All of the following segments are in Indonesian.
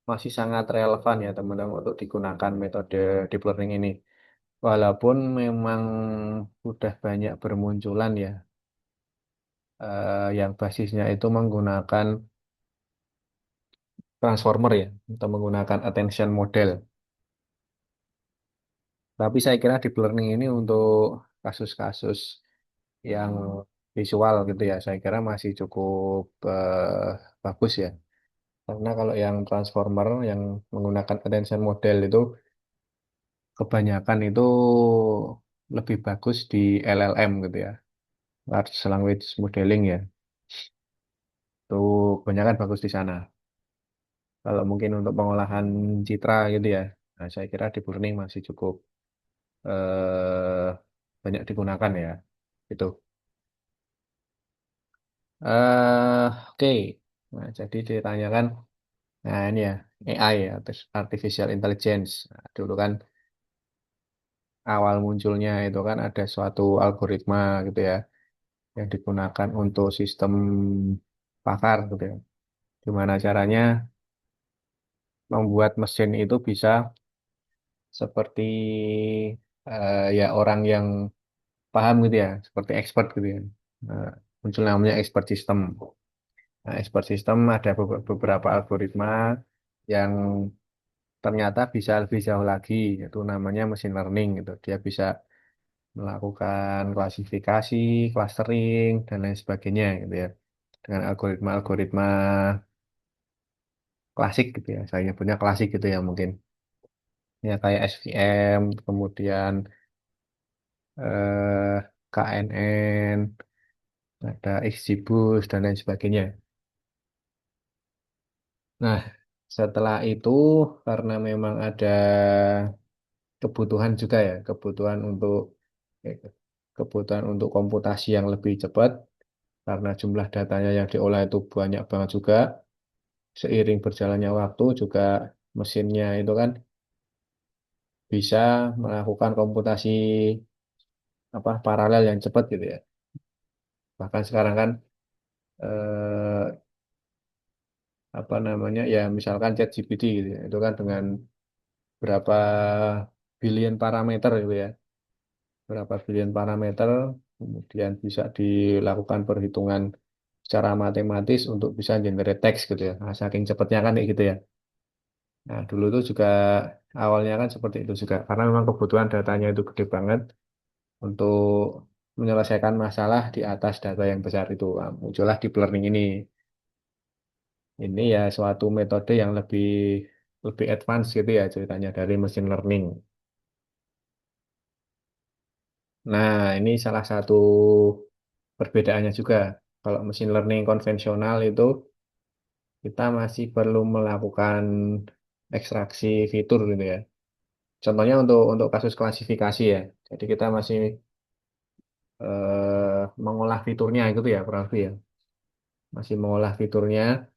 masih sangat relevan ya teman-teman untuk digunakan metode deep learning ini. Walaupun memang sudah banyak bermunculan ya, yang basisnya itu menggunakan transformer ya, atau menggunakan attention model. Tapi saya kira deep learning ini untuk kasus-kasus yang visual gitu ya, saya kira masih cukup bagus ya. Karena kalau yang transformer yang menggunakan attention model itu kebanyakan itu lebih bagus di LLM gitu ya, large language modeling ya. Itu kebanyakan bagus di sana. Kalau mungkin untuk pengolahan citra gitu ya, nah saya kira deep learning masih cukup eh, banyak digunakan ya. Itu. Oke. Nah, jadi ditanyakan, nah ini ya AI ya, artificial intelligence. Nah, dulu kan awal munculnya itu kan ada suatu algoritma gitu ya, yang digunakan untuk sistem pakar gitu ya. Gimana caranya membuat mesin itu bisa seperti ya orang yang paham gitu ya, seperti expert gitu ya. Nah, muncul namanya expert system. Nah, expert system ada beberapa algoritma yang ternyata bisa lebih jauh lagi, itu namanya machine learning gitu. Dia bisa melakukan klasifikasi, clustering, dan lain sebagainya gitu ya. Dengan algoritma-algoritma klasik gitu ya. Saya nyebutnya klasik gitu ya mungkin. Ya kayak SVM, kemudian eh, KNN, ada XGBoost, dan lain sebagainya. Nah, setelah itu karena memang ada kebutuhan juga ya, eh, kebutuhan untuk komputasi yang lebih cepat karena jumlah datanya yang diolah itu banyak banget juga. Seiring berjalannya waktu juga mesinnya itu kan bisa melakukan komputasi apa paralel yang cepat gitu ya. Bahkan sekarang kan eh, apa namanya ya misalkan ChatGPT gitu ya, itu kan dengan berapa billion parameter gitu ya, berapa billion parameter, kemudian bisa dilakukan perhitungan secara matematis untuk bisa generate teks gitu ya. Nah, saking cepatnya kan kayak gitu ya. Nah, dulu tuh juga awalnya kan seperti itu juga, karena memang kebutuhan datanya itu gede banget untuk menyelesaikan masalah di atas data yang besar itu. Nah, muncullah deep learning ini. Ini ya suatu metode yang lebih lebih advance gitu ya ceritanya dari machine learning. Nah, ini salah satu perbedaannya juga. Kalau machine learning konvensional itu kita masih perlu melakukan ekstraksi fitur gitu ya. Contohnya untuk kasus klasifikasi ya. Jadi kita masih mengolah fiturnya gitu ya, kurang lebih ya. Masih mengolah fiturnya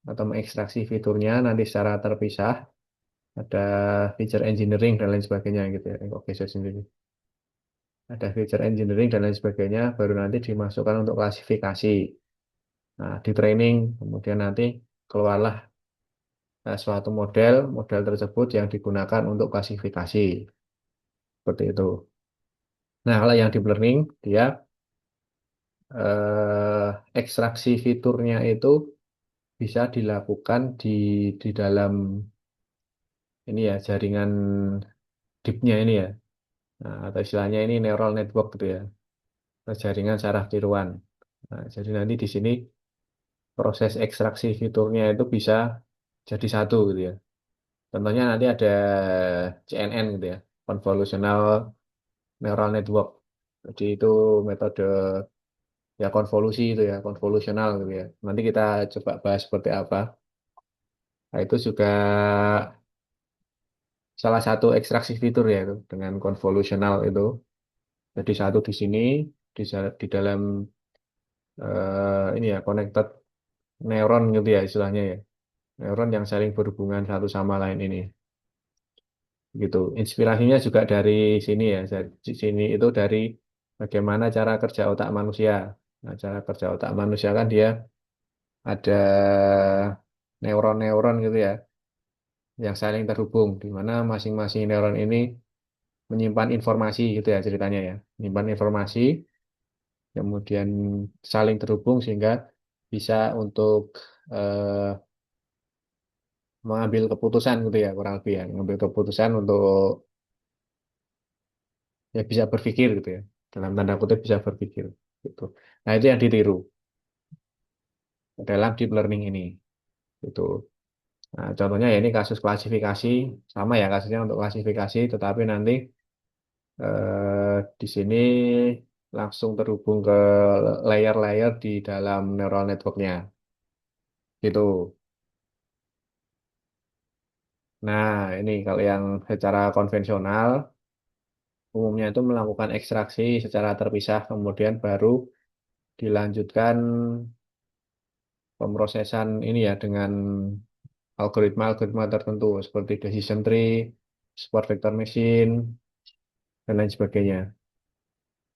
atau mengekstraksi fiturnya nanti secara terpisah. Ada feature engineering dan lain sebagainya gitu ya. Oke, saya sendiri. Ada feature engineering dan lain sebagainya, baru nanti dimasukkan untuk klasifikasi. Nah, di training, kemudian nanti keluarlah suatu model, model tersebut yang digunakan untuk klasifikasi. Seperti itu. Nah, kalau yang deep learning, dia ekstraksi fiturnya itu bisa dilakukan di dalam ini ya, jaringan deepnya ini ya. Nah, atau istilahnya ini neural network gitu ya, atau jaringan saraf tiruan. Nah, jadi nanti di sini proses ekstraksi fiturnya itu bisa jadi satu gitu ya. Contohnya nanti ada CNN gitu ya, Convolutional Neural Network. Jadi itu metode ya konvolusi itu ya, konvolusional gitu ya. Nanti kita coba bahas seperti apa. Nah, itu juga salah satu ekstraksi fitur ya itu dengan konvolusional itu. Jadi satu di sini di dalam ini ya connected neuron gitu ya istilahnya ya. Neuron yang saling berhubungan satu sama lain ini. Gitu. Inspirasinya juga dari sini ya. Di sini itu dari bagaimana cara kerja otak manusia. Nah, cara kerja otak manusia kan dia ada neuron-neuron gitu ya. yang saling terhubung, di mana masing-masing neuron ini menyimpan informasi gitu ya ceritanya ya. Menyimpan informasi, kemudian saling terhubung sehingga bisa untuk eh, mengambil keputusan gitu ya, kurang lebih ya. Mengambil keputusan untuk ya bisa berpikir gitu ya. Dalam tanda kutip bisa berpikir gitu. Nah, itu yang ditiru dalam deep learning ini. Itu. Nah, contohnya ya ini kasus klasifikasi sama ya kasusnya untuk klasifikasi, tetapi nanti di sini langsung terhubung ke layer-layer di dalam neural networknya. Gitu. Nah, ini kalau yang secara konvensional umumnya itu melakukan ekstraksi secara terpisah, kemudian baru dilanjutkan pemrosesan ini ya dengan algoritma-algoritma tertentu seperti decision tree, support vector machine, dan lain sebagainya.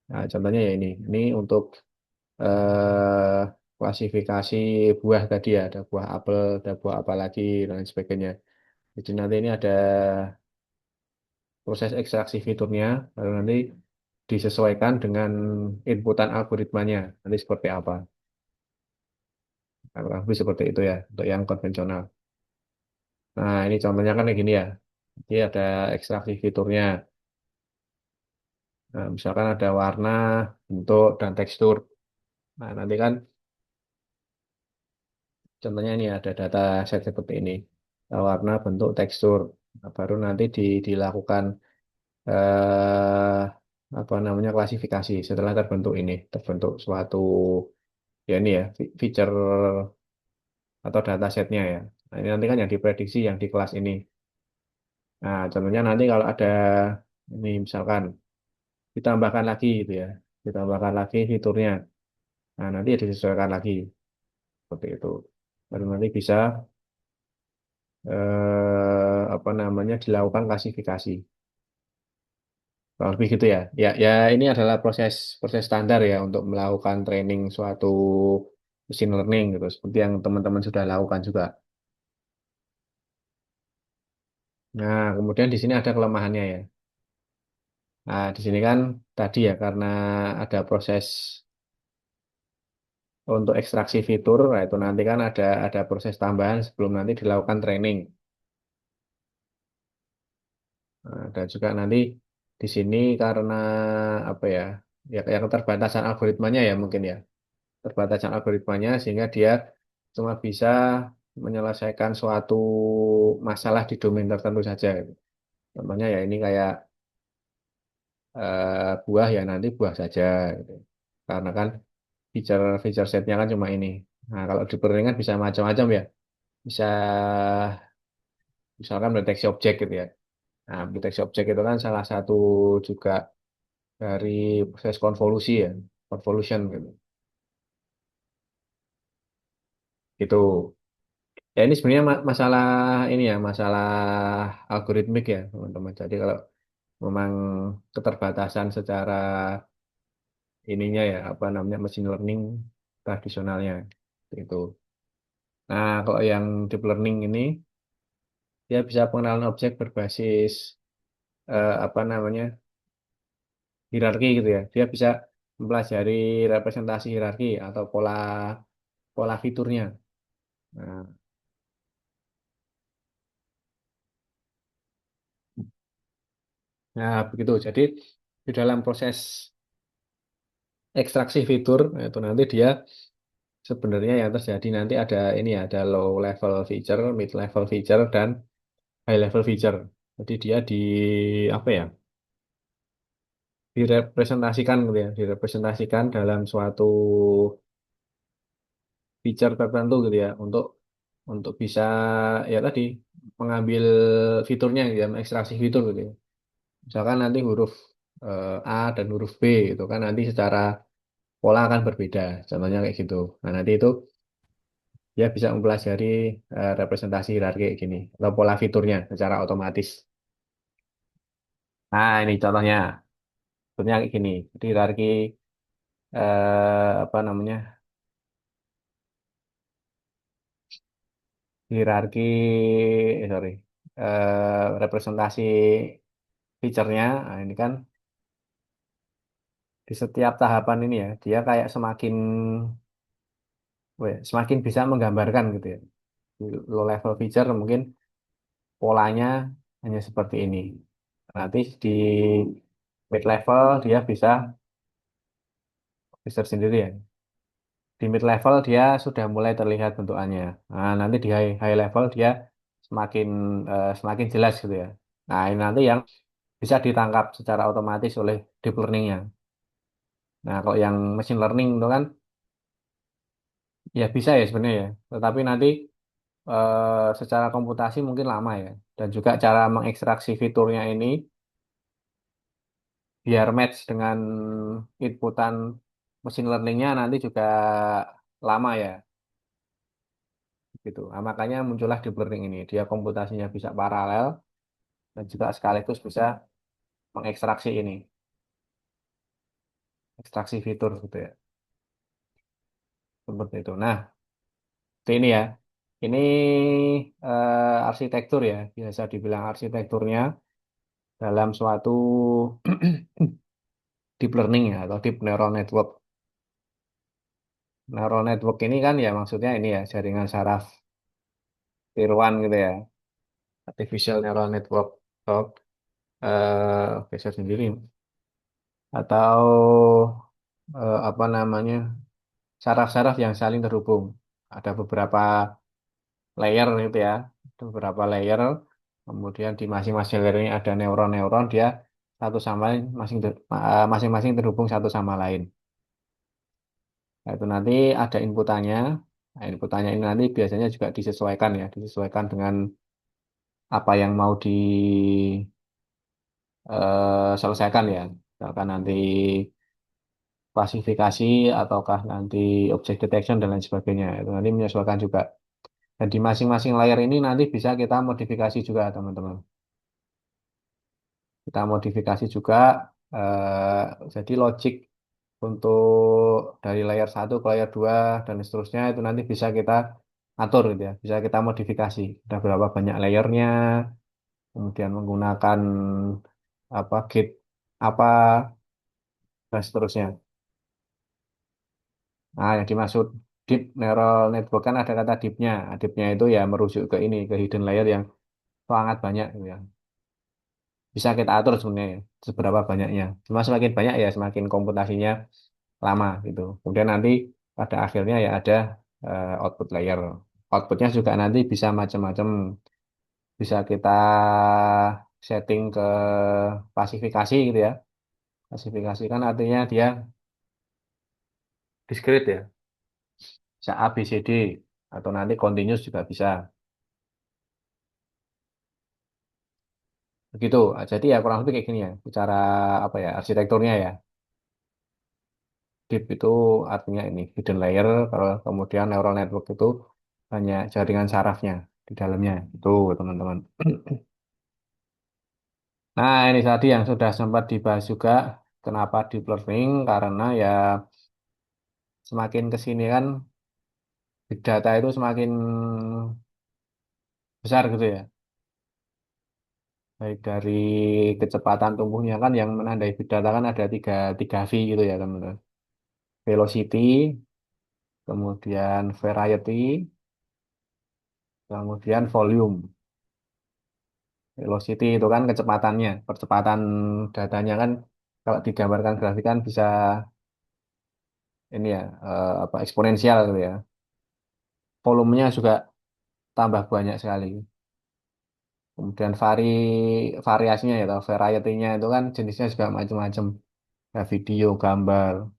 Nah, contohnya ya ini untuk eh, klasifikasi buah tadi ya, ada buah apel, ada buah apa lagi, dan lain sebagainya. Jadi nanti ini ada proses ekstraksi fiturnya, lalu nanti disesuaikan dengan inputan algoritmanya, nanti seperti apa. Nah, kurang lebih seperti itu ya, untuk yang konvensional. Nah, ini contohnya kan kayak gini ya. Jadi ada ekstraksi fiturnya. Nah, misalkan ada warna, bentuk, dan tekstur. Nah, nanti kan contohnya ini ada data set seperti ini. Warna, bentuk, tekstur. Nah, baru nanti dilakukan eh, apa namanya klasifikasi setelah terbentuk suatu ya ini ya feature atau data setnya ya. Nah, ini nanti kan yang diprediksi yang di kelas ini. Nah, contohnya nanti kalau ada ini misalkan ditambahkan lagi gitu ya, ditambahkan lagi fiturnya. Nah, nanti ya disesuaikan lagi seperti itu. Baru nanti bisa apa namanya dilakukan klasifikasi. Kurang lebih gitu ya. Ya, ya ini adalah proses proses standar ya untuk melakukan training suatu machine learning gitu. Seperti yang teman-teman sudah lakukan juga. Nah, kemudian di sini ada kelemahannya ya. Nah, di sini kan tadi ya karena ada proses untuk ekstraksi fitur, nah itu nanti kan ada proses tambahan sebelum nanti dilakukan training. Nah, dan juga nanti di sini karena apa ya, ya kayak keterbatasan algoritmanya ya mungkin ya, keterbatasan algoritmanya sehingga dia cuma bisa menyelesaikan suatu masalah di domain tertentu saja. Gitu. Contohnya ya ini kayak buah ya nanti buah saja. Gitu. Karena kan feature feature setnya kan cuma ini. Nah, kalau di Perlin kan bisa macam-macam ya. Bisa misalkan mendeteksi objek gitu ya. Nah, mendeteksi objek itu kan salah satu juga dari proses konvolusi ya, convolution gitu. Itu. Ya ini sebenarnya masalah ini ya, masalah algoritmik ya, teman-teman. Jadi kalau memang keterbatasan secara ininya ya, apa namanya machine learning tradisionalnya itu. Nah, kalau yang deep learning ini dia bisa pengenalan objek berbasis apa namanya hierarki gitu ya. Dia bisa mempelajari representasi hierarki atau pola pola fiturnya. Nah, nah, begitu. Jadi di dalam proses ekstraksi fitur itu nanti dia sebenarnya yang terjadi nanti ada ini ya, ada low level feature, mid level feature dan high level feature. Jadi dia di apa ya? Direpresentasikan gitu ya, direpresentasikan dalam suatu feature tertentu gitu ya untuk bisa ya tadi mengambil fiturnya gitu ya, ekstraksi fitur gitu ya. Misalkan nanti huruf A dan huruf B itu kan nanti secara pola akan berbeda. Contohnya kayak gitu. Nah, nanti itu dia bisa mempelajari representasi hierarki kayak gini atau pola fiturnya secara otomatis. Nah, ini contohnya. Contohnya kayak gini. Jadi hierarki apa namanya? Hierarki sorry. representasi feature-nya. Nah, ini kan di setiap tahapan ini ya, dia kayak semakin semakin bisa menggambarkan gitu ya. Di low level feature mungkin polanya hanya seperti ini. Nanti di mid level dia bisa feature sendiri ya. Di mid level dia sudah mulai terlihat bentukannya. Nah, nanti di high level dia semakin semakin jelas gitu ya. Nah, ini nanti yang bisa ditangkap secara otomatis oleh deep learning-nya. Nah, kalau yang machine learning itu kan ya bisa ya sebenarnya ya. Tetapi nanti secara komputasi mungkin lama ya. Dan juga cara mengekstraksi fiturnya ini biar match dengan inputan mesin learningnya nanti juga lama ya gitu. Nah, makanya muncullah deep learning ini. Dia komputasinya bisa paralel dan juga sekaligus bisa mengekstraksi ini, ekstraksi fitur gitu ya. Seperti itu. Nah, ini ya. Ini arsitektur ya, biasa dibilang arsitekturnya dalam suatu deep learning ya atau deep neural network. Neural network ini kan ya maksudnya ini ya jaringan saraf tiruan gitu ya, artificial neural network atau geser sendiri atau apa namanya saraf-saraf yang saling terhubung. Ada beberapa layer gitu ya, ada beberapa layer. Kemudian di masing-masing layer ini ada neuron-neuron dia satu sama lain masing-masing terhubung satu sama lain. Nah, itu nanti ada inputannya. Nah, inputannya ini nanti biasanya juga disesuaikan ya, disesuaikan dengan apa yang mau diselesaikan ya. Misalkan nanti klasifikasi ataukah nanti object detection dan lain sebagainya. Itu nanti menyesuaikan juga. Dan di masing-masing layer ini nanti bisa kita modifikasi juga teman-teman. Kita modifikasi juga jadi logic untuk dari layer satu ke layer 2 dan seterusnya itu nanti bisa kita atur gitu ya. Bisa kita modifikasi. Ada berapa banyak layernya, kemudian menggunakan apa gate apa dan seterusnya. Nah, yang dimaksud deep neural network kan ada kata deepnya. Nah, deepnya itu ya merujuk ke ini, ke hidden layer yang sangat banyak gitu ya. Bisa kita atur sebenarnya ya, seberapa banyaknya. Cuma semakin banyak ya semakin komputasinya lama gitu. Kemudian nanti pada akhirnya ya ada output layer. Outputnya juga nanti bisa macam-macam. Bisa kita setting ke klasifikasi gitu ya. Klasifikasi kan artinya dia discrete ya. Bisa A, B, C, D. Atau nanti continuous juga bisa. Begitu. Ah, jadi ya kurang lebih kayak gini ya. Secara apa ya arsitekturnya ya. Deep itu artinya ini hidden layer. Kalau kemudian neural network itu hanya jaringan sarafnya di dalamnya. Itu teman-teman. Nah ini tadi yang sudah sempat dibahas juga. Kenapa deep learning? Karena ya semakin ke sini kan big data itu semakin besar gitu ya. Baik dari kecepatan tumbuhnya kan yang menandai big data kan ada tiga V gitu ya teman-teman. Velocity, kemudian variety, kemudian volume. Velocity itu kan kecepatannya, percepatan datanya kan kalau digambarkan grafik kan bisa ini ya apa eksponensial gitu ya. Volumenya juga tambah banyak sekali. Kemudian variasinya ya, atau variety-nya itu kan jenisnya juga macam-macam. Ya, video, gambar,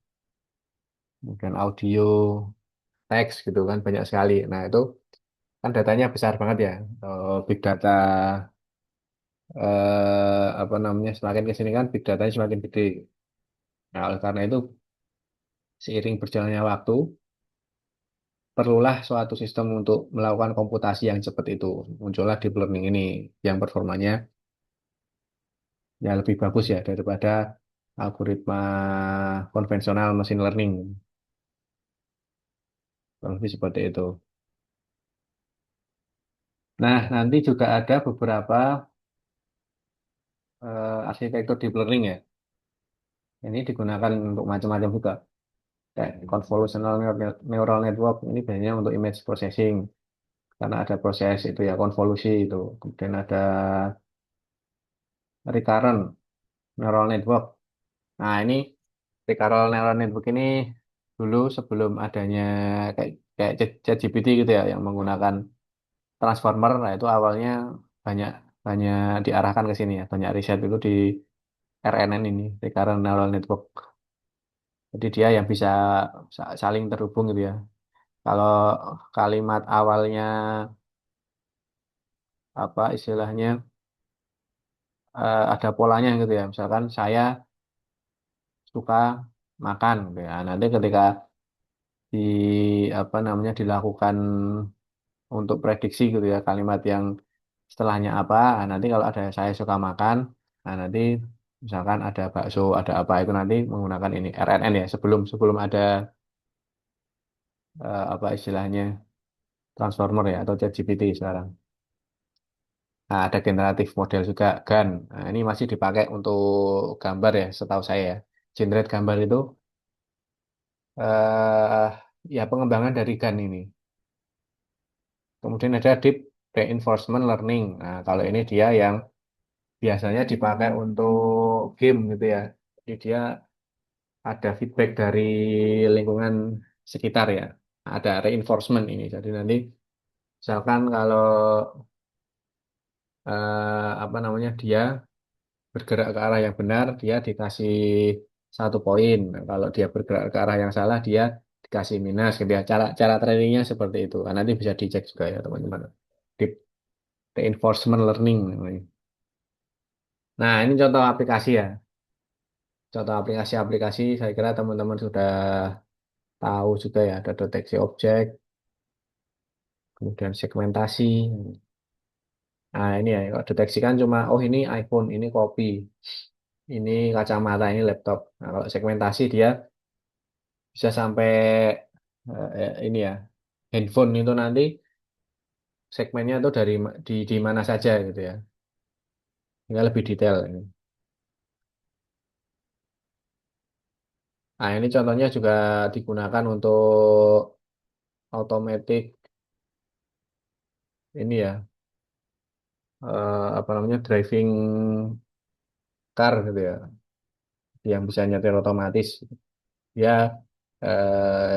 kemudian audio, teks gitu kan banyak sekali. Nah itu kan datanya besar banget ya. Big data apa namanya semakin ke sini kan big datanya semakin gede. Nah oleh karena itu seiring berjalannya waktu perlulah suatu sistem untuk melakukan komputasi yang cepat itu. Muncullah deep learning ini yang performanya ya lebih bagus ya daripada algoritma konvensional machine learning. Kurang lebih seperti itu. Nah, nanti juga ada beberapa arsitektur deep learning ya. Ini digunakan untuk macam-macam juga. Kayak convolutional neural network ini biasanya untuk image processing karena ada proses itu ya konvolusi itu. Kemudian ada recurrent neural network. Nah, ini recurrent neural network ini dulu sebelum adanya kayak kayak ChatGPT gitu ya yang menggunakan transformer. Nah, itu awalnya banyak banyak diarahkan ke sini ya. Banyak riset itu di RNN ini, recurrent neural network. Jadi dia yang bisa saling terhubung gitu ya. Kalau kalimat awalnya apa istilahnya ada polanya gitu ya. Misalkan saya suka makan gitu ya. Nanti ketika di apa namanya dilakukan untuk prediksi gitu ya kalimat yang setelahnya apa. Nah, nanti kalau ada saya suka makan, nah nanti misalkan ada bakso, ada apa itu nanti menggunakan ini RNN ya sebelum sebelum ada apa istilahnya transformer ya atau ChatGPT sekarang. Nah, ada generatif model juga GAN. Nah, ini masih dipakai untuk gambar ya, setahu saya ya. Generate gambar itu eh ya pengembangan dari GAN ini. Kemudian ada Deep Reinforcement Learning. Nah, kalau ini dia yang biasanya dipakai untuk game gitu ya. Jadi dia ada feedback dari lingkungan sekitar ya. Ada reinforcement ini. Jadi nanti misalkan kalau apa namanya dia bergerak ke arah yang benar, dia dikasih 1 poin. Nah, kalau dia bergerak ke arah yang salah, dia dikasih minus. Gitu ya. Cara cara trainingnya seperti itu. Nah, nanti bisa dicek juga ya teman-teman. Deep Reinforcement Learning namanya. Nah, ini contoh aplikasi ya. Contoh aplikasi-aplikasi, saya kira teman-teman sudah tahu juga ya. Ada deteksi objek, kemudian segmentasi. Nah, ini ya, kalau deteksi kan cuma, oh ini iPhone, ini kopi, ini kacamata, ini laptop. Nah, kalau segmentasi dia bisa sampai ini ya handphone itu nanti segmennya itu dari di mana saja gitu ya. Ini lebih detail ini. Nah, ini contohnya juga digunakan untuk automatic ini ya apa namanya driving car gitu ya yang bisa nyetir otomatis. Ya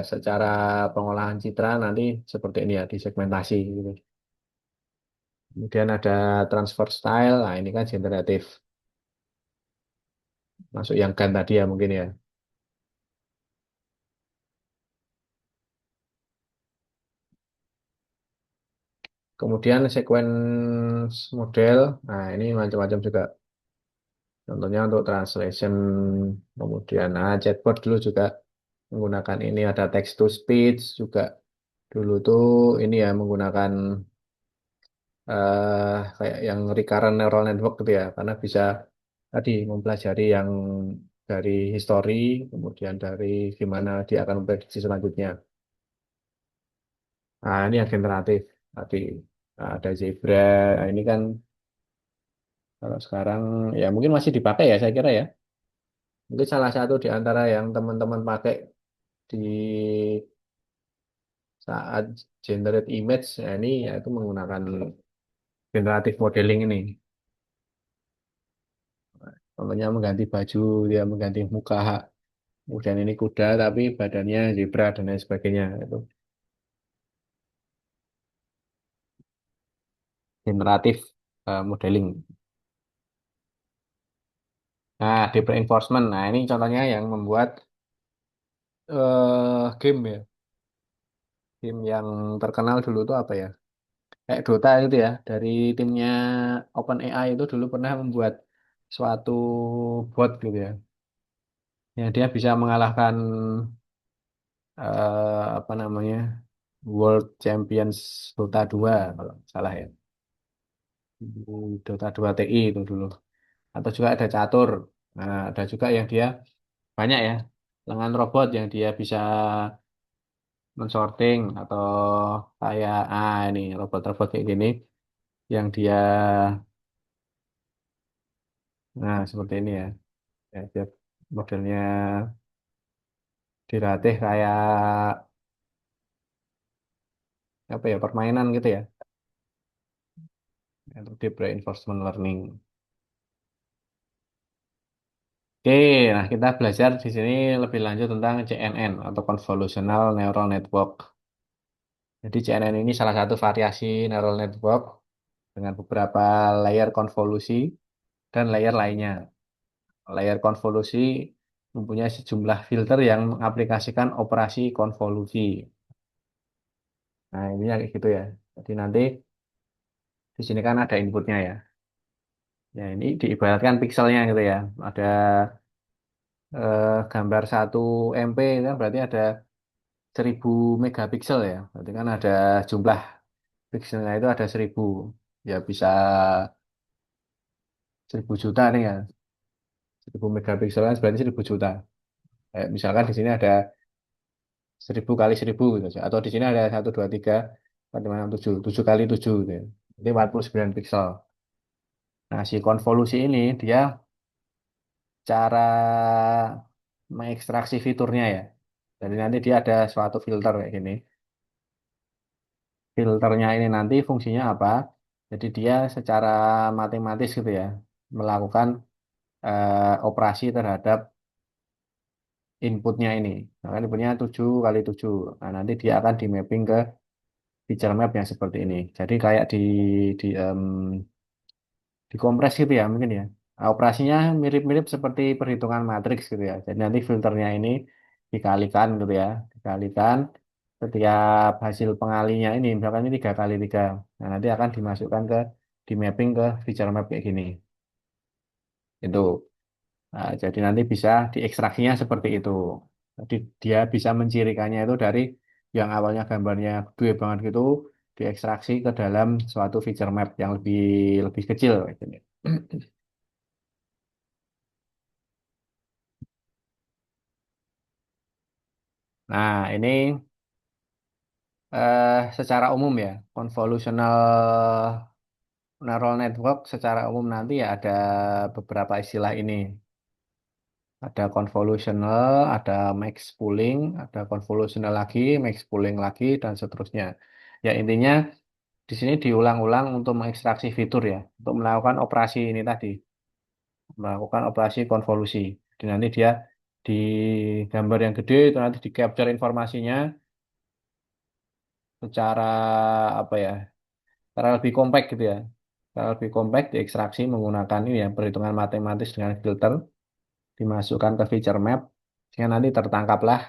secara pengolahan citra nanti seperti ini ya disegmentasi gitu. Kemudian ada transfer style. Nah, ini kan generatif. Masuk yang GAN tadi ya mungkin ya. Kemudian sequence model, nah ini macam-macam juga. Contohnya untuk translation, kemudian chatbot dulu juga menggunakan ini ada text to speech juga. Dulu tuh ini ya menggunakan kayak yang recurrent neural network gitu ya, karena bisa tadi mempelajari yang dari history, kemudian dari gimana dia akan memprediksi selanjutnya. Nah ini yang generatif tadi. Nah, ada Zebra, nah, ini kan kalau sekarang ya mungkin masih dipakai ya saya kira ya. Mungkin salah satu di antara yang teman-teman pakai di saat generate image ya ini yaitu menggunakan generative modeling ini. Contohnya mengganti baju, dia mengganti muka, kemudian ini kuda tapi badannya zebra dan lain sebagainya. Itu generative modeling. Nah, deep reinforcement. Nah, ini contohnya yang membuat game ya. Game yang terkenal dulu itu apa ya? Kayak Dota gitu ya, dari timnya OpenAI itu dulu pernah membuat suatu bot gitu ya, yang dia bisa mengalahkan apa namanya World Champions Dota 2 kalau nggak salah ya, Dota 2 TI itu dulu. Atau juga ada catur, nah, ada juga yang dia banyak ya, lengan robot yang dia bisa mensorting atau kayak ini robot-robot kayak gini yang dia, nah seperti ini ya, ya dia modelnya dilatih kayak apa ya, permainan gitu ya, untuk deep reinforcement learning. Oke, nah kita belajar di sini lebih lanjut tentang CNN atau Convolutional Neural Network. Jadi CNN ini salah satu variasi neural network dengan beberapa layer konvolusi dan layer lainnya. Layer konvolusi mempunyai sejumlah filter yang mengaplikasikan operasi konvolusi. Nah, ini kayak gitu ya. Jadi nanti di sini kan ada inputnya ya. Ya, ini diibaratkan pixelnya gitu ya. Ada gambar 1 MP kan berarti ada 1000 megapiksel ya. Berarti kan ada jumlah pixelnya itu ada 1000. Ya bisa 1000 juta nih ya. 1000 megapiksel kan berarti 1000 juta. Misalkan di sini ada 1000 kali 1000 gitu aja. Atau di sini ada 1, 2, 3, 4, 5, 6, 7. 7 kali 7 gitu ya. Jadi 49 piksel. Nah, si konvolusi ini dia cara mengekstraksi fiturnya ya. Jadi nanti dia ada suatu filter kayak gini. Filternya ini nanti fungsinya apa? Jadi dia secara matematis gitu ya, melakukan operasi terhadap inputnya ini. Nah, kan inputnya 7 kali 7. Nah, nanti dia akan di mapping ke feature map yang seperti ini. Jadi kayak di dikompres gitu ya mungkin ya. Nah, operasinya mirip-mirip seperti perhitungan matriks gitu ya. Jadi nanti filternya ini dikalikan gitu ya. Dikalikan setiap hasil pengalinya ini, misalkan ini 3 kali 3. Nah, nanti akan dimasukkan ke, di mapping ke feature map kayak gini. Itu. Nah, jadi nanti bisa diekstraksinya seperti itu. Jadi dia bisa mencirikannya itu dari yang awalnya gambarnya gede banget gitu, diekstraksi ke dalam suatu feature map yang lebih lebih kecil kayak gini. Nah, ini secara umum ya, convolutional neural network secara umum nanti ya ada beberapa istilah ini. Ada convolutional, ada max pooling, ada convolutional lagi, max pooling lagi, dan seterusnya. Ya intinya di sini diulang-ulang untuk mengekstraksi fitur ya, untuk melakukan operasi ini tadi, melakukan operasi konvolusi. Dan nanti dia di gambar yang gede itu nanti di capture informasinya secara apa ya, secara lebih kompak gitu ya, secara lebih kompak diekstraksi menggunakan ini ya perhitungan matematis dengan filter, dimasukkan ke feature map, sehingga nanti tertangkaplah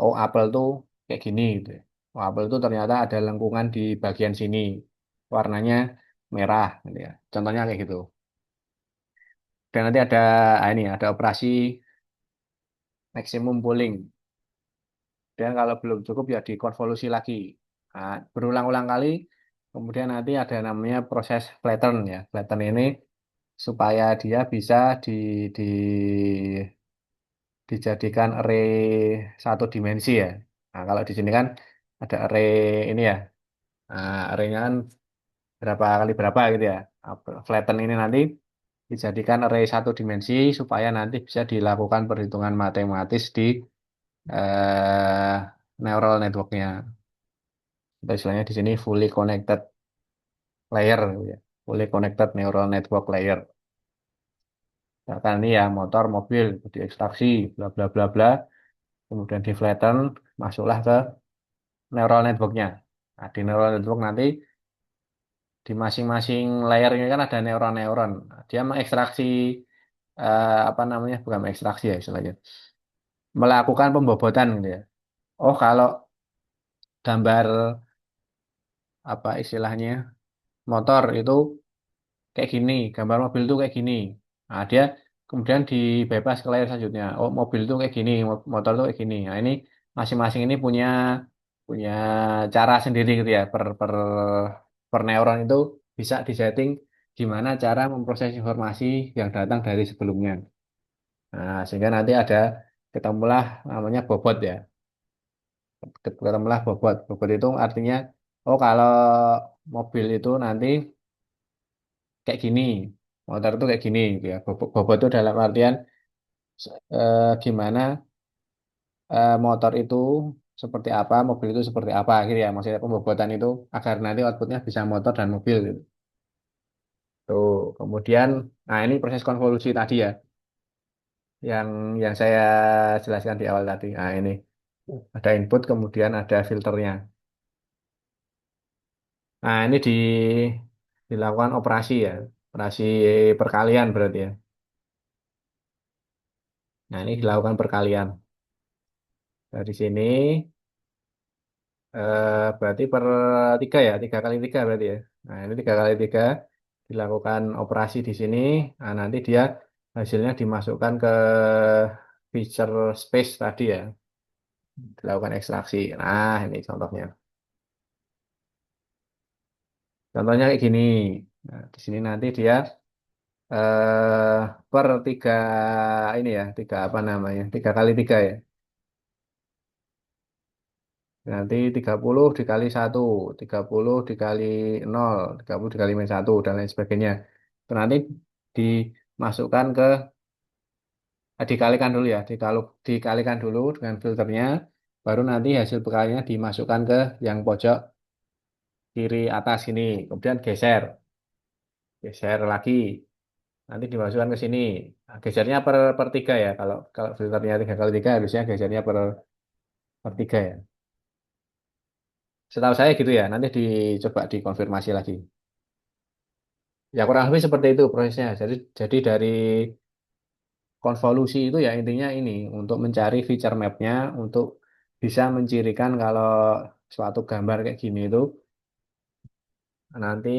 oh apel tuh kayak gini gitu ya. Oh apel itu ternyata ada lengkungan di bagian sini, warnanya merah gitu ya. Contohnya kayak gitu. Dan nanti ada ini ada operasi maksimum pooling. Dan kalau belum cukup ya dikonvolusi lagi. Nah, berulang-ulang kali. Kemudian nanti ada namanya proses flatten ya. Flatten ini supaya dia bisa di dijadikan array 1 dimensi ya. Nah, kalau di sini kan ada array ini ya. Nah, arraynya kan berapa kali berapa gitu ya. Nah, flatten ini nanti dijadikan array 1 dimensi supaya nanti bisa dilakukan perhitungan matematis di eh, neural networknya. Atau istilahnya di sini fully connected layer, gitu ya. Fully connected neural network layer. Misalkan ini ya motor, mobil diekstraksi, bla bla bla bla, kemudian di flatten, masuklah ke neural networknya. Nah, di neural network nanti di masing-masing layer ini kan ada neuron-neuron. Nah, dia mengekstraksi apa namanya? Bukan mengekstraksi ya istilahnya. Melakukan pembobotan gitu ya. Oh, kalau gambar apa istilahnya motor itu kayak gini, gambar mobil itu kayak gini. Nah, dia kemudian di bypass ke layar selanjutnya. Oh, mobil itu kayak gini, motor itu kayak gini. Nah, ini masing-masing ini punya punya cara sendiri gitu ya. Per neuron itu bisa disetting gimana cara memproses informasi yang datang dari sebelumnya. Nah, sehingga nanti ada ketemulah namanya bobot ya. Ketemulah bobot. Bobot itu artinya oh kalau mobil itu nanti kayak gini, motor itu kayak gini, gitu ya. Bobot itu dalam artian gimana motor itu seperti apa, mobil itu seperti apa, gitu ya. Maksudnya pembobotan itu agar nanti outputnya bisa motor dan mobil, gitu. Tuh, kemudian, nah ini proses konvolusi tadi ya, yang saya jelaskan di awal tadi. Nah ini ada input, kemudian ada filternya. Nah ini dilakukan operasi ya, operasi perkalian berarti ya. Nah ini dilakukan perkalian. Dari sini berarti per tiga ya, 3 kali 3 berarti ya. Nah ini 3 kali 3 dilakukan operasi di sini. Nah, nanti dia hasilnya dimasukkan ke feature space tadi ya, dilakukan ekstraksi. Nah ini contohnya. Contohnya kayak gini. Nah, di sini nanti dia per tiga ini ya, tiga apa namanya, 3 kali 3 ya. Nanti 30 dikali 1, 30 dikali 0, 30 dikali min 1, dan lain sebagainya. Itu nanti dimasukkan ke, dikalikan dulu ya, dikalikan dulu dengan filternya, baru nanti hasil perkaliannya dimasukkan ke yang pojok kiri atas ini, kemudian geser, geser lagi, nanti dimasukkan ke sini. Nah, gesernya per 3 ya, kalau kalau filternya 3 kali 3, harusnya gesernya per 3 ya. Setahu saya gitu ya, nanti dicoba dikonfirmasi lagi. Ya kurang lebih seperti itu prosesnya. Jadi dari konvolusi itu ya intinya ini untuk mencari feature mapnya untuk bisa mencirikan kalau suatu gambar kayak gini itu nanti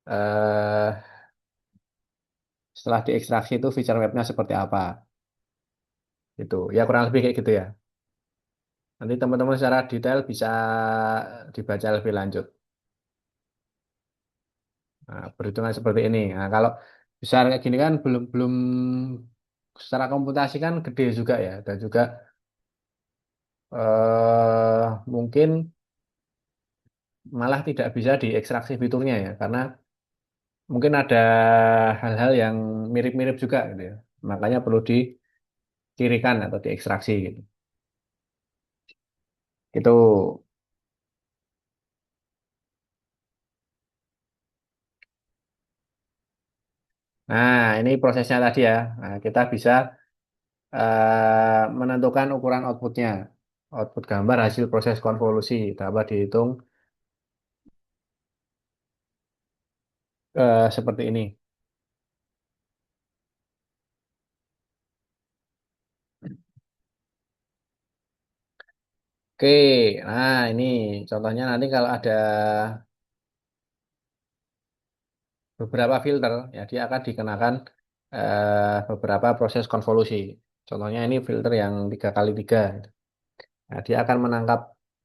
eh, setelah diekstraksi itu feature mapnya seperti apa gitu. Ya kurang lebih kayak gitu ya. Nanti teman-teman secara detail bisa dibaca lebih lanjut. Nah, perhitungan seperti ini. Nah, kalau besar kayak gini kan belum belum secara komputasi kan gede juga ya, dan juga mungkin malah tidak bisa diekstraksi fiturnya ya, karena mungkin ada hal-hal yang mirip-mirip juga gitu ya. Makanya perlu dikirikan atau diekstraksi gitu. Itu. Nah, ini prosesnya tadi ya. Nah, kita bisa menentukan ukuran outputnya. Output gambar hasil proses konvolusi dapat dihitung seperti ini. Oke, nah ini contohnya nanti kalau ada beberapa filter, ya dia akan dikenakan beberapa proses konvolusi. Contohnya ini filter yang 3 kali 3. Nah, dia akan menangkap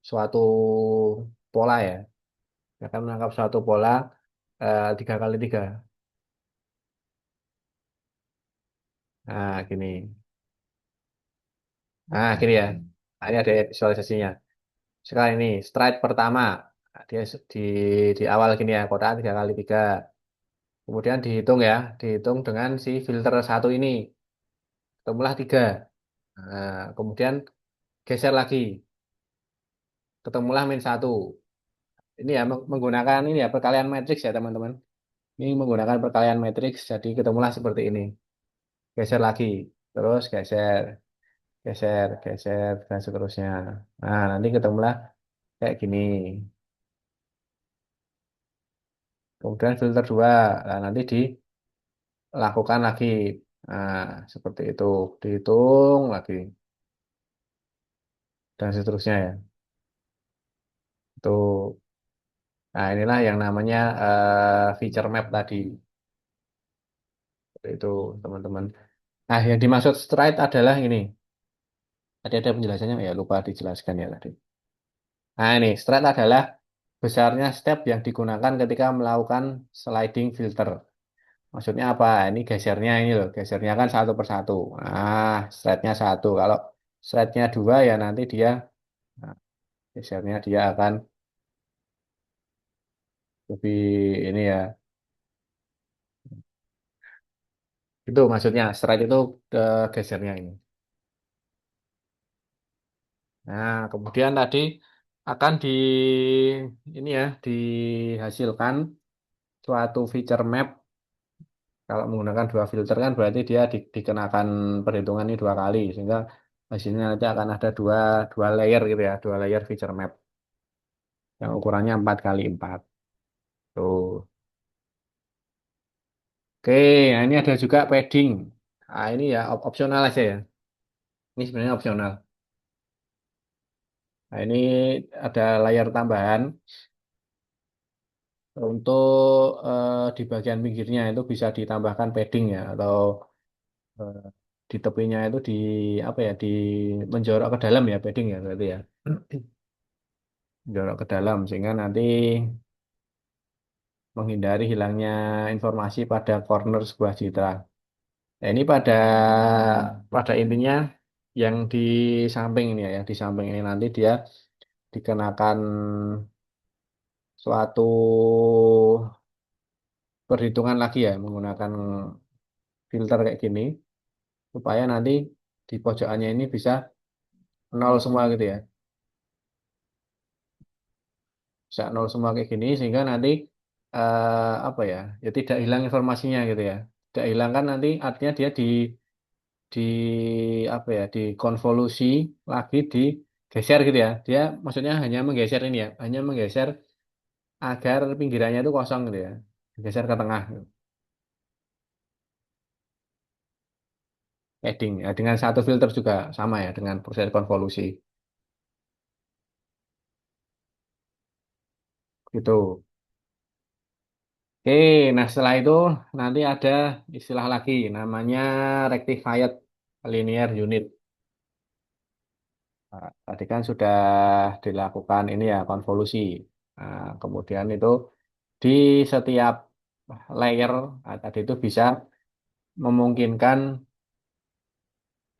suatu pola ya. Dia akan menangkap suatu pola 3 kali 3. Nah, gini. Nah, gini ya. Nah, ini ada visualisasinya. Sekarang ini, stride pertama. Nah, dia di awal gini ya, kotak 3 kali 3. Kemudian dihitung ya, dihitung dengan si filter satu ini. Ketemulah 3. Nah, kemudian geser lagi. Ketemulah min 1. Ini ya, menggunakan ini ya, perkalian matriks ya teman-teman. Ini menggunakan perkalian matriks, jadi ketemulah seperti ini. Geser lagi, terus geser, geser, geser, dan seterusnya. Nah, nanti ketemulah kayak gini. Kemudian filter 2, nah, nanti dilakukan lagi. Nah, seperti itu. Dihitung lagi, dan seterusnya ya. Itu. Nah, inilah yang namanya feature map tadi. Seperti itu, teman-teman. Nah, yang dimaksud stride adalah ini. Tadi ada penjelasannya, ya lupa dijelaskan ya tadi. Nah, ini stride adalah besarnya step yang digunakan ketika melakukan sliding filter. Maksudnya apa? Ini gesernya ini loh, gesernya kan satu per satu. Nah, stride-nya satu. Kalau stride-nya dua ya nanti dia, nah, gesernya dia akan lebih ini ya. Itu maksudnya stride itu gesernya ini. Nah, kemudian tadi akan ini ya dihasilkan suatu feature map. Kalau menggunakan dua filter kan berarti dia dikenakan perhitungan ini dua kali sehingga hasilnya nanti akan ada dua dua layer gitu ya, dua layer feature map yang ukurannya 4 kali 4. Tuh. Oke, nah ini ada juga padding. Nah, ini ya opsional aja ya. Ini sebenarnya opsional. Nah, ini ada layar tambahan untuk di bagian pinggirnya itu bisa ditambahkan padding ya atau eh, di tepinya itu di apa ya di menjorok ke dalam ya padding ya berarti ya. Menjorok ke dalam sehingga nanti menghindari hilangnya informasi pada corner sebuah citra. Nah, ini pada intinya yang di samping ini ya, yang di samping ini nanti dia dikenakan suatu perhitungan lagi ya menggunakan filter kayak gini supaya nanti di pojokannya ini bisa nol semua gitu ya. Bisa nol semua kayak gini sehingga nanti apa ya? Ya tidak hilang informasinya gitu ya. Tidak hilang kan nanti artinya dia di apa ya? Dikonvolusi lagi digeser gitu ya. Dia maksudnya hanya menggeser ini ya, hanya menggeser agar pinggirannya itu kosong gitu ya. Geser ke tengah. Padding ya, dengan satu filter juga sama ya dengan proses konvolusi gitu. Oke, nah setelah itu nanti ada istilah lagi namanya rectified linear unit. Nah, tadi kan sudah dilakukan ini ya konvolusi. Nah, kemudian itu di setiap layer tadi itu bisa memungkinkan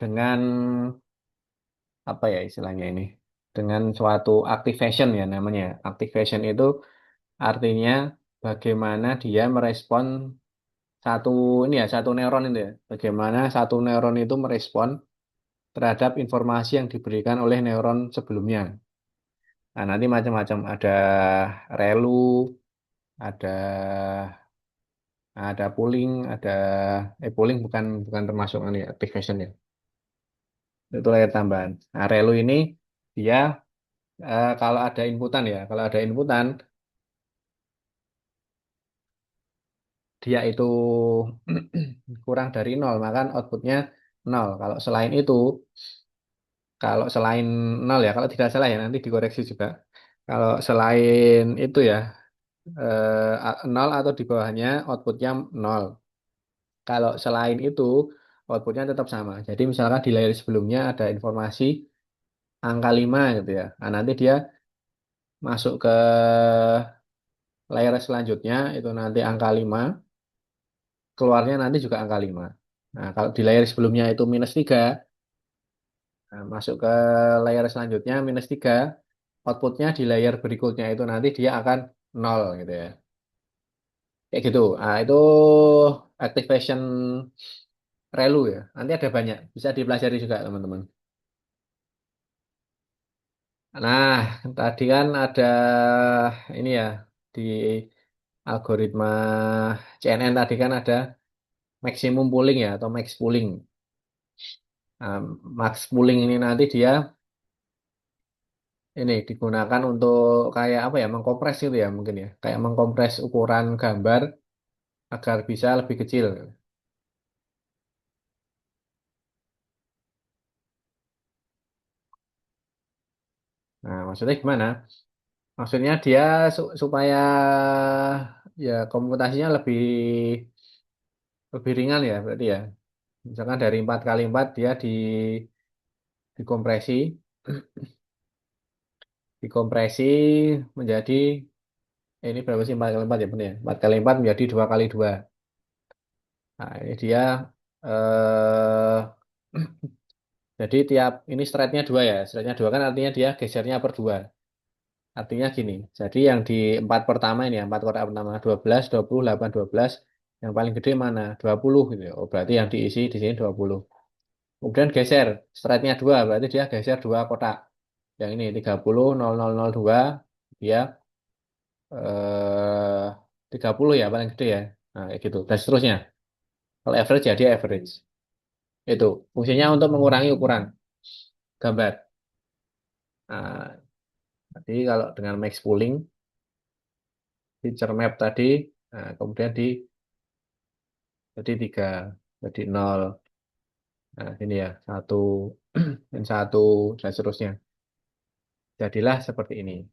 dengan apa ya istilahnya ini dengan suatu activation ya namanya. Activation itu artinya bagaimana dia merespon satu ini ya satu neuron itu ya. Bagaimana satu neuron itu merespon terhadap informasi yang diberikan oleh neuron sebelumnya. Nah, nanti macam-macam ada relu, ada pooling, pooling bukan bukan termasuk ini ya, activation ya. Itu layar tambahan. Nah, relu ini dia kalau ada inputan ya, kalau ada inputan dia itu kurang dari nol, maka outputnya nol. Kalau selain nol ya, kalau tidak salah ya nanti dikoreksi juga. Kalau selain itu ya nol atau di bawahnya outputnya nol. Kalau selain itu outputnya tetap sama. Jadi misalkan di layer sebelumnya ada informasi angka 5 gitu ya. Nah, nanti dia masuk ke layer selanjutnya itu nanti angka 5, keluarnya nanti juga angka 5. Nah, kalau di layer sebelumnya itu minus 3, nah, masuk ke layer selanjutnya minus 3, outputnya di layer berikutnya itu nanti dia akan nol gitu ya. Kayak gitu. Nah, itu activation relu ya. Nanti ada banyak. Bisa dipelajari juga teman-teman. Nah, tadi kan ada ini ya di algoritma CNN tadi kan ada maximum pooling ya atau max pooling. Nah, max pooling ini nanti dia ini digunakan untuk kayak apa ya mengkompres gitu ya mungkin ya kayak mengkompres ukuran gambar agar bisa lebih kecil. Nah, maksudnya gimana? Maksudnya dia supaya ya komputasinya lebih lebih ringan ya berarti ya. Misalkan dari 4 kali 4 dia dikompresi, dikompresi menjadi ini berapa sih 4 kali 4 ya benar ya? 4 kali 4 menjadi 2 kali 2. Nah, ini dia eh jadi tiap ini stride-nya 2 ya. Stride-nya 2 kan artinya dia gesernya per 2. Artinya gini, jadi yang di empat pertama ini, ya, empat kotak pertama, 12, 20, 8, 12, yang paling gede mana? 20 gitu ya. Oh, berarti yang diisi di sini 20. Kemudian geser, strike-nya 2, berarti dia geser 2 kotak. Yang ini 30, 0002, dia eh 30 ya paling gede ya. Nah, kayak gitu. Dan seterusnya. Kalau average ya dia average. Itu fungsinya untuk mengurangi ukuran gambar. Nah, jadi kalau dengan max pooling, feature map tadi, nah, kemudian jadi 3, jadi 0. Nah, ini ya, 1, dan 1, dan seterusnya. Jadilah seperti ini.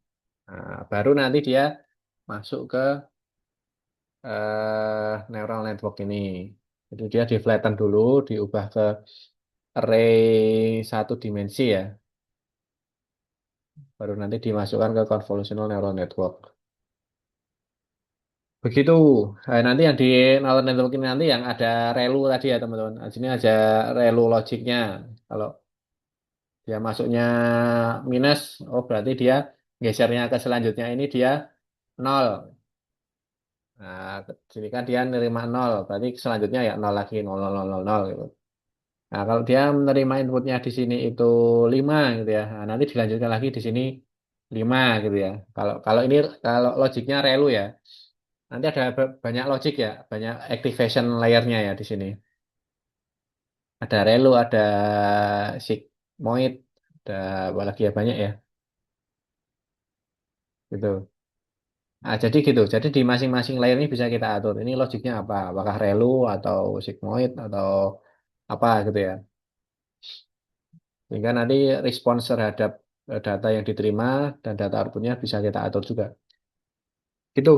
Nah, baru nanti dia masuk ke neural network ini. Jadi dia di flatten dulu, diubah ke array satu dimensi ya. Baru nanti dimasukkan ke convolutional neural network. Begitu. Nah, nanti yang di neural network ini nanti yang ada relu tadi ya teman-teman. Di sini ada relu logiknya. Kalau dia masuknya minus, oh berarti dia gesernya ke selanjutnya ini dia nol. Nah, ke sini kan dia nerima nol, berarti selanjutnya ya nol lagi, nol, nol, nol, nol, nol gitu. Nah, kalau dia menerima inputnya di sini itu 5 gitu ya. Nah, nanti dilanjutkan lagi di sini 5 gitu ya. Kalau kalau ini kalau logiknya relu ya. Nanti ada banyak logik ya, banyak activation layernya ya di sini. Ada relu, ada sigmoid, ada apa lagi ya banyak ya, gitu. Nah, jadi gitu. Jadi di masing-masing layer ini bisa kita atur. Ini logiknya apa? Apakah relu atau sigmoid atau apa gitu ya. Sehingga nanti respons terhadap data yang diterima dan data outputnya bisa kita atur juga. Gitu.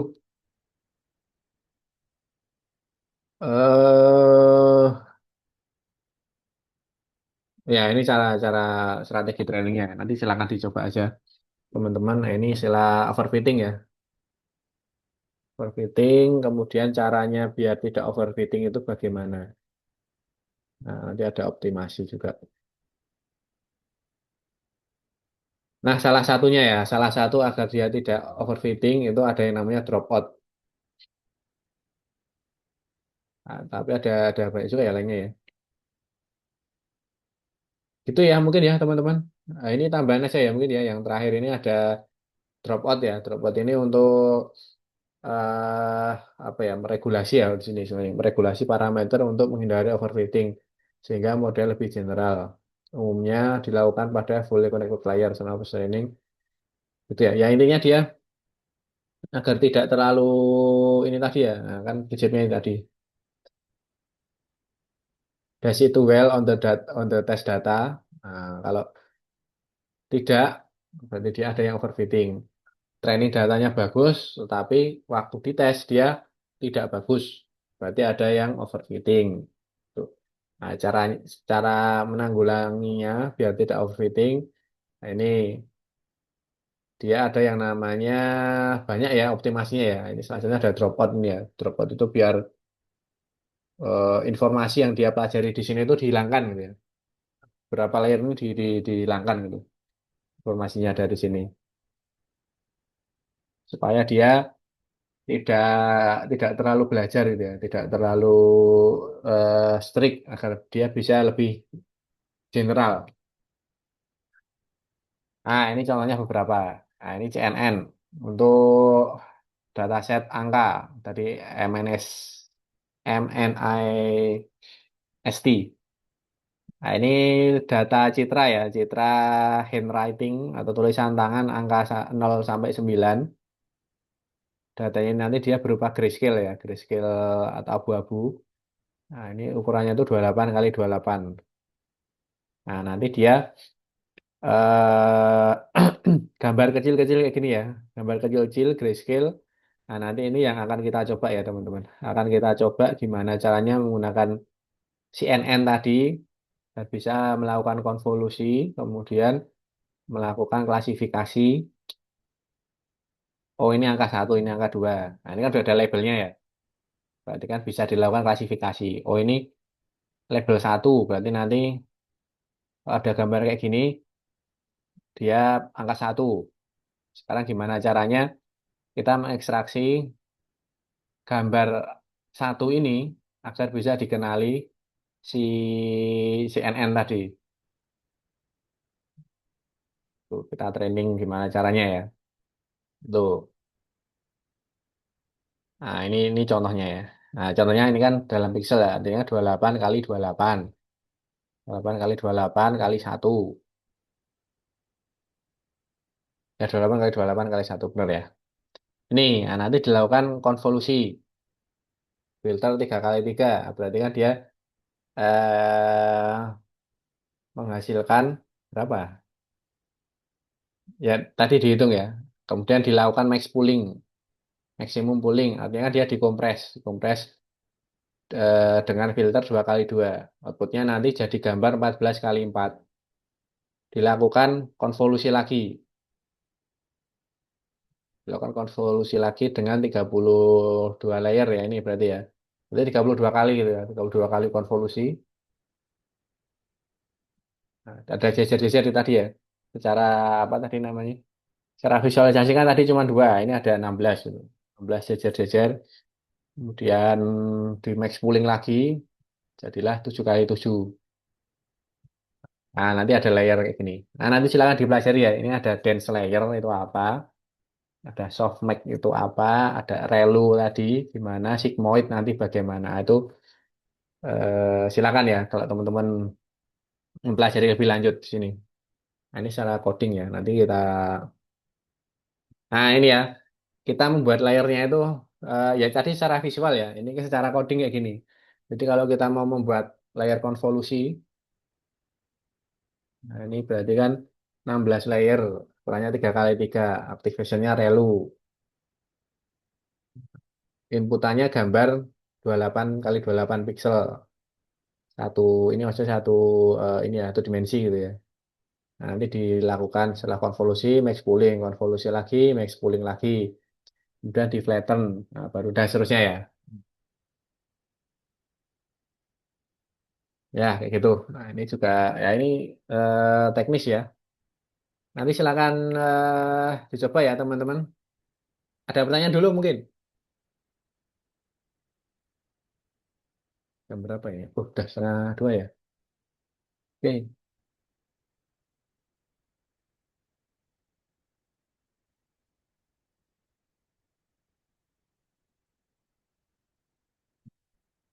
eh Ya ini cara-cara strategi trainingnya. Nanti silakan dicoba aja teman-teman. Nah, ini istilah overfitting ya. Overfitting, kemudian caranya biar tidak overfitting itu bagaimana? Nah, nanti ada optimasi juga. Nah, salah satunya ya, salah satu agar dia tidak overfitting itu ada yang namanya dropout. Nah, tapi ada banyak juga ya lainnya ya. Gitu ya mungkin ya teman-teman. Nah, ini tambahan aja ya mungkin ya. Yang terakhir ini ada dropout ya. Dropout ini untuk eh apa ya meregulasi ya di sini sebenarnya meregulasi parameter untuk menghindari overfitting sehingga model lebih general. Umumnya dilakukan pada fully connected layer selama training gitu ya. Yang intinya dia agar tidak terlalu ini tadi ya, nah, kan prinsipnya ini tadi. Does it well on the on the test data. Nah, kalau tidak, berarti dia ada yang overfitting. Training datanya bagus, tetapi waktu dites dia tidak bagus. Berarti ada yang overfitting. Tuh. Nah, cara menanggulanginya biar tidak overfitting, nah ini dia ada yang namanya banyak ya optimasinya ya. Ini selanjutnya ada dropout ini ya. Dropout itu biar informasi yang dia pelajari di sini itu dihilangkan gitu ya. Berapa layer ini dihilangkan gitu. Informasinya dari sini supaya dia tidak tidak terlalu belajar gitu ya, tidak terlalu strict agar dia bisa lebih general. Nah, ini contohnya beberapa. Nah, ini CNN untuk dataset angka tadi MNS MNIST. Nah, ini data citra ya, citra handwriting atau tulisan tangan angka 0 sampai 9. Datanya nanti dia berupa grayscale ya, grayscale atau abu-abu. Nah, ini ukurannya itu 28 kali 28. Nah, nanti dia eh gambar kecil-kecil kayak gini ya. Gambar kecil-kecil grayscale. Nah, nanti ini yang akan kita coba ya, teman-teman. Akan kita coba gimana caranya menggunakan CNN tadi dan bisa melakukan konvolusi, kemudian melakukan klasifikasi. Oh, ini angka satu, ini angka dua. Nah, ini kan sudah ada labelnya ya. Berarti kan bisa dilakukan klasifikasi. Oh, ini label satu, berarti nanti ada gambar kayak gini, dia angka satu. Sekarang gimana caranya kita mengekstraksi gambar satu ini agar bisa dikenali si CNN tadi. Tuh, kita training gimana caranya ya. Tuh. Nah, ini contohnya ya. Nah, contohnya ini kan dalam pixel ya, artinya 28 kali 28. 28 kali 28 kali satu. Ya, 28 kali 28 kali satu benar ya. Ini, nah, nanti dilakukan konvolusi. Filter 3 kali 3. Berarti kan dia eh, menghasilkan berapa? Ya, tadi dihitung ya. Kemudian dilakukan max pooling, maksimum pooling. Artinya dia dikompres. Dikompres dengan filter 2 kali 2. Outputnya nanti jadi gambar 14 kali 4. Dilakukan konvolusi lagi. Dilakukan konvolusi lagi dengan 32 layer ya ini berarti ya. Berarti 32 kali gitu ya. 32 kali konvolusi. Nah, ada jejer-jejer di tadi ya. Secara apa tadi namanya? Secara visualisasi kan tadi cuma dua, ini ada 16 gitu. 16 jejer-jejer. Kemudian di max pooling lagi, jadilah 7 kali 7. Nah, nanti ada layer kayak gini. Nah, nanti silakan dipelajari ya. Ini ada dense layer itu apa, ada softmax itu apa, ada relu tadi, gimana, sigmoid nanti bagaimana. Itu silakan ya kalau teman-teman mempelajari lebih lanjut di sini. Nah, ini secara coding ya. Nanti kita, nah ini ya, kita membuat layernya itu ya tadi secara visual ya. Ini secara coding kayak gini. Jadi kalau kita mau membuat layer konvolusi, nah ini berarti kan 16 layer, ukurannya 3 kali 3, activationnya relu, inputannya gambar 28 kali 28 pixel, satu ini maksudnya satu ini ya, satu dimensi gitu ya. Nah, nanti dilakukan setelah konvolusi, max pooling, konvolusi lagi, max pooling lagi, kemudian di flatten, nah, baru dan seterusnya ya. Ya, kayak gitu. Nah, ini juga ya ini teknis ya. Nanti silakan dicoba ya teman-teman. Ada pertanyaan dulu mungkin? Jam berapa ya? Udah setengah dua ya. Oke.